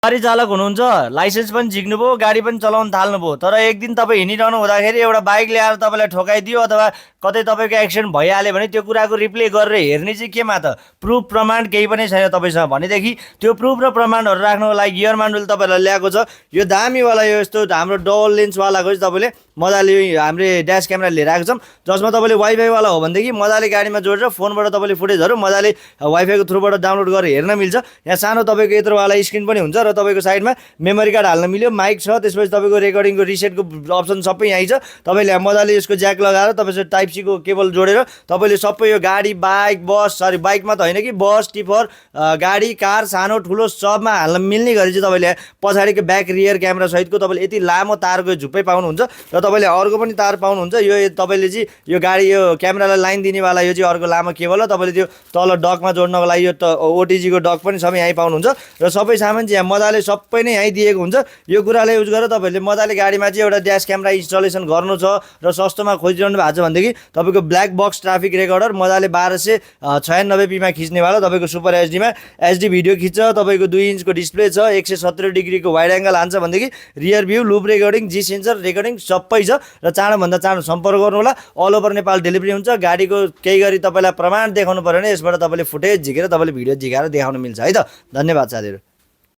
गाडी चालक हुनुहुन्छ, लाइसेन्स पनि झिक्नुभयो, गाडी पनि चलाउन थाल्नुभयो, तर एक दिन तपाईँ हिँडिरहनु हुँदाखेरि एउटा बाइक ल्याएर तपाईँलाई ठोकाइदियो अथवा कतै तपाईँको एक्सिडेन्ट भइहाल्यो भने त्यो कुराको रिप्ले गरेर हेर्ने चाहिँ केमा त प्रुफ प्रमाण केही पनि छैन तपाईँसँग भनेदेखि त्यो प्रुफ र प्रमाणहरू राख्नको लागि गियर मान्डुल तपाईँलाई ल्याएको छ। यो दामीवाला यो यस्तो हाम्रो डबल लेन्सवालाको चाहिँ तपाईँले मजाले हामीले ड्यास क्यामेरा लिएर आएको छौँ, जसमा तपाईँले वाइफाईवाला हो भनेदेखि मजाले गाडीमा जोडेर फोनबाट तपाईँले फुटेजहरू मजाले वाइफाईको थ्रुबाट डाउनलोड गरेर हेर्न मिल्छ। यहाँ सानो तपाईँको यत्रोवाला स्क्रिन पनि हुन्छ र तपाईँको साइडमा मेमोरी कार्ड हाल्न मिल्यो, माइक छ, त्यसपछि तपाईँको रेकर्डिङको रिसेटको अप्सन सबै यहीँ छ। तपाईँले मजाले यसको ज्याक लगाएर तपाईँले टाइप सीको केबल जोडेर तपाईँले सबै यो गाडी बाइक बस सरी बाइकमा त होइन कि बस टिफर गाडी कार सानो ठुलो सबमा हाल्न मिल्ने गरी चाहिँ तपाईँले पछाडिको ब्याक रियर क्यामेरा सहितको तपाईँले यति लामो तारको झुप्पै पाउनुहुन्छ र तपाईँले अर्को पनि तार पाउनुहुन्छ। यो तपाईँले चाहिँ यो गाडी यो क्यामेरालाई लाइन दिनेवाला यो चाहिँ अर्को लामो केबल हो, तपाईँले त्यो तल डकमा जोड्नको लागि यो ओटिजीको डक पनि सबै यहीँ पाउनुहुन्छ र सबै सामान चाहिँ यहाँ मजाले सबै नै यहीँ दिएको हुन्छ। यो कुरालाई युज गरेर तपाईँले मजाले गाडीमा चाहिँ एउटा ड्यास क्यामेरा इन्स्टलेसन गर्नु छ र सस्तोमा खोजिरहनु भएको छ भनेदेखि तपाईँको ब्ल्याक बक्स ट्राफिक रेकर्डर मजाले 1296p मा खिच्नेवाला तपाईँको सुपर एचडी भिडियो खिच्छ, तपाईँको 2 इन्चको डिस्प्ले छ, 170 डिग्रीको वाइड एङ्गल हान्छ भनेदेखि रियर भ्यू लुप रेकर्डिङ जी सेन्सर रेकर्डिङ सबै छ र चाँडोभन्दा चाँडो सम्पर्क गर्नुहोला। अल ओभर नेपाल डेलिभरी हुन्छ। गाडीको केही गरी तपाईँलाई प्रमाण देखाउनु पऱ्यो भने यसबाट तपाईँले फुटेज झिकेर तपाईँले भिडियो झिकाएर देखाउन मिल्छ है त। धन्यवाद साथीहरू।